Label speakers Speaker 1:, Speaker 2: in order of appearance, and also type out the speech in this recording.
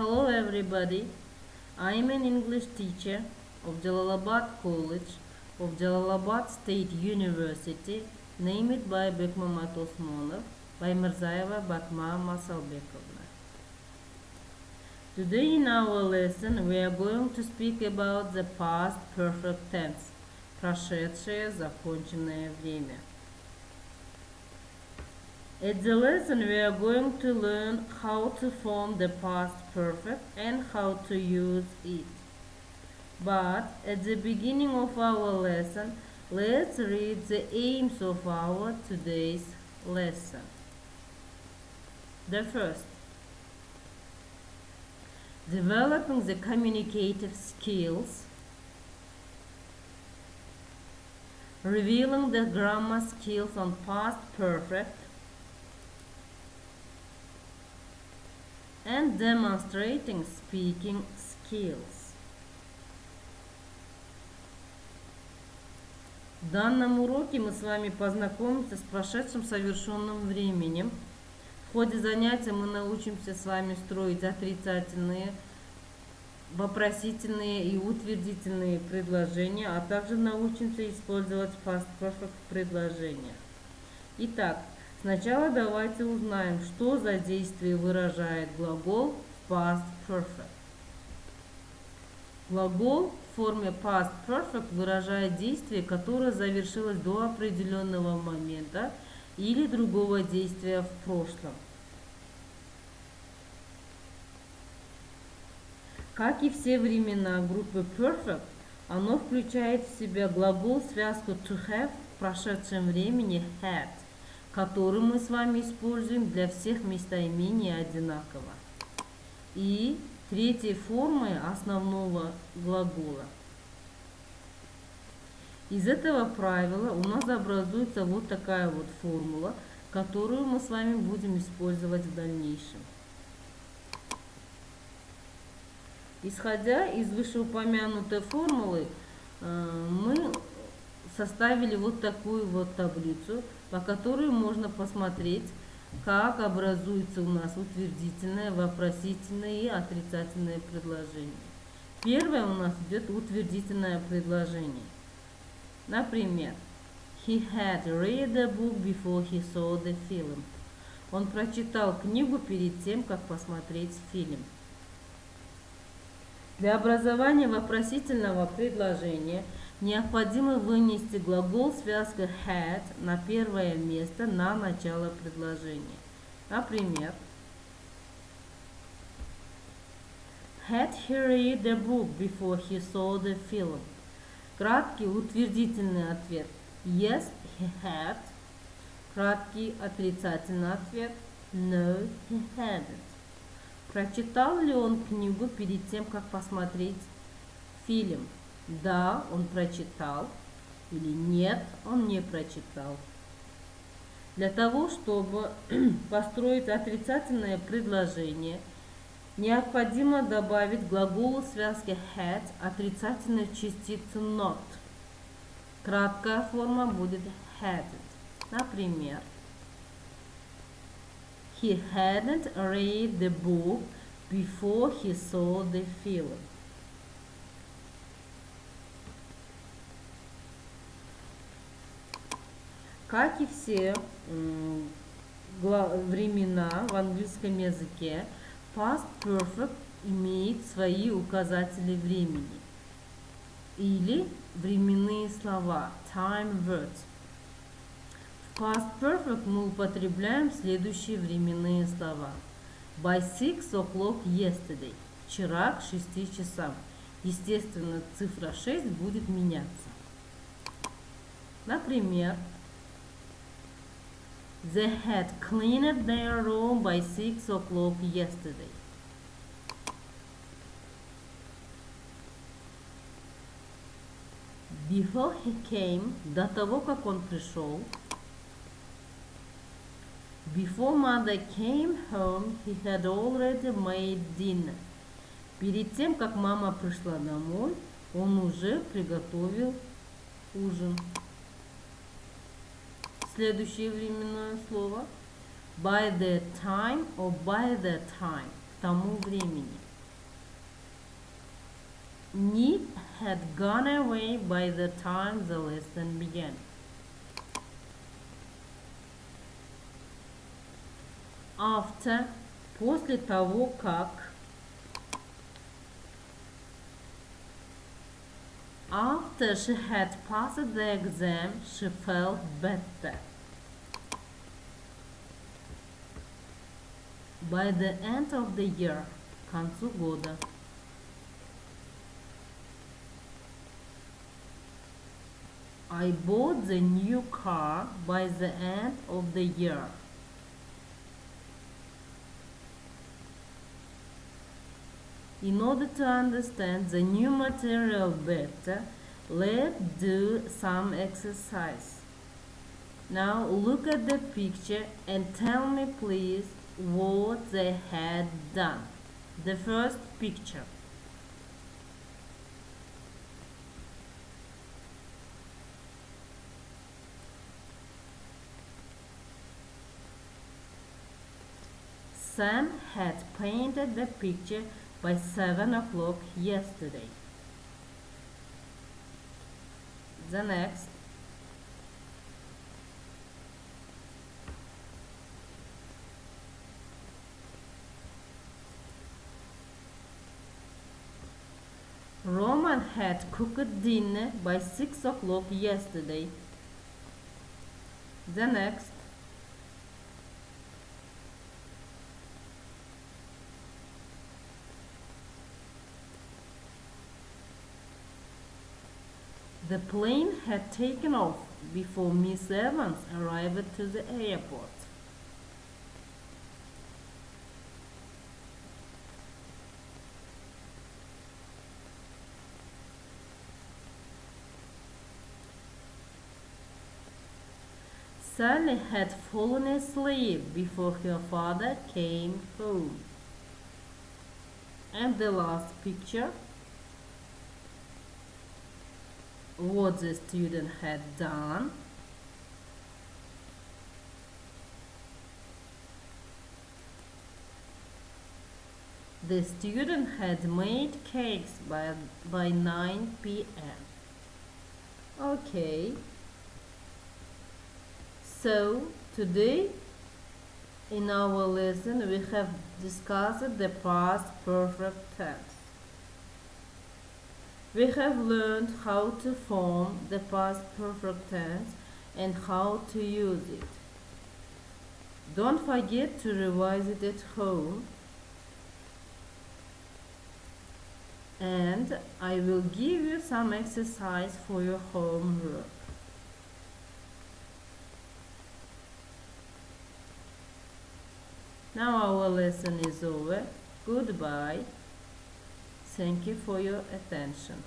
Speaker 1: Hello everybody. I am an English teacher of Jalalabad College of Jalalabad State University, named by Bekmamat Osmanov by Mirzaeva Batma Masalbekovna. Today in our lesson we are going to speak about the past perfect tense, прошедшее законченное время. At the lesson we are going to learn how to form the past perfect and how to use it. But at the beginning of our lesson, let's read the aims of our today's lesson. The first, developing the communicative skills, revealing the grammar skills on past perfect, and demonstrating speaking skills. В данном уроке мы с вами познакомимся с прошедшим совершенным временем. В ходе занятия мы научимся с вами строить отрицательные, вопросительные и утвердительные предложения, а также научимся использовать past perfect в предложениях. Итак, сначала давайте узнаем, что за действие выражает глагол в past perfect. Глагол в форме past perfect выражает действие, которое завершилось до определенного момента или другого действия в прошлом. Как и все времена группы perfect, оно включает в себя глагол-связку to have в прошедшем времени had, который мы с вами используем для всех местоимений одинаково. И третьей формой основного глагола. Из этого правила у нас образуется вот такая вот формула, которую мы с вами будем использовать в дальнейшем. Исходя из вышеупомянутой формулы, мы составили вот такую вот таблицу, по которой можно посмотреть, как образуется у нас утвердительное, вопросительное и отрицательное предложение. Первое у нас идет утвердительное предложение. Например, he had read the book before he saw the film. Он прочитал книгу перед тем, как посмотреть фильм. Для образования вопросительного предложения необходимо вынести глагол связка had на первое место на начало предложения. Например, had he read the book before he saw the film? Краткий утвердительный ответ yes, he had. Краткий отрицательный ответ no, he hadn't. Прочитал ли он книгу перед тем, как посмотреть фильм? Да, он прочитал. Или нет, он не прочитал. Для того, чтобы построить отрицательное предложение, необходимо добавить к глаголу связки had отрицательную частицу not. Краткая форма будет hadn't. Например, he hadn't read the book before he saw the film. Как и все времена в английском языке, past perfect имеет свои указатели времени или временные слова, time words. В past perfect мы употребляем следующие временные слова. By 6 o'clock yesterday. Вчера к 6 часам. Естественно, цифра 6 будет меняться. Например, they had cleaned their room by 6 o'clock yesterday. Before he came, до того, как он пришел. Before mother came home, he had already made dinner. Перед тем, как мама пришла домой, он уже приготовил ужин. Следующее временное слово. By the time or by the time. К тому времени. Nip had gone away by the time the lesson began. After, после того как. After she had passed the exam, she felt better. By the end of the year, к концу года. I bought the new car by the end of the year. In order to understand the new material better, let's do some exercise. Now look at the picture and tell me please what they had done. The first picture. Sam had painted the picture by 7 o'clock yesterday. The next. Roman had cooked dinner by 6 o'clock yesterday. The next. The plane had taken off before Miss Evans arrived to the airport. Sally had fallen asleep before her father came home. And the last picture. What the student had done. The student had made cakes by 9 p.m. Okay. So, today in our lesson we have discussed the past perfect tense. We have learned how to form the past perfect tense and how to use it. Don't forget to revise it at home, and I will give you some exercise for your homework. Now our lesson is over. Goodbye. Thank you for your attention.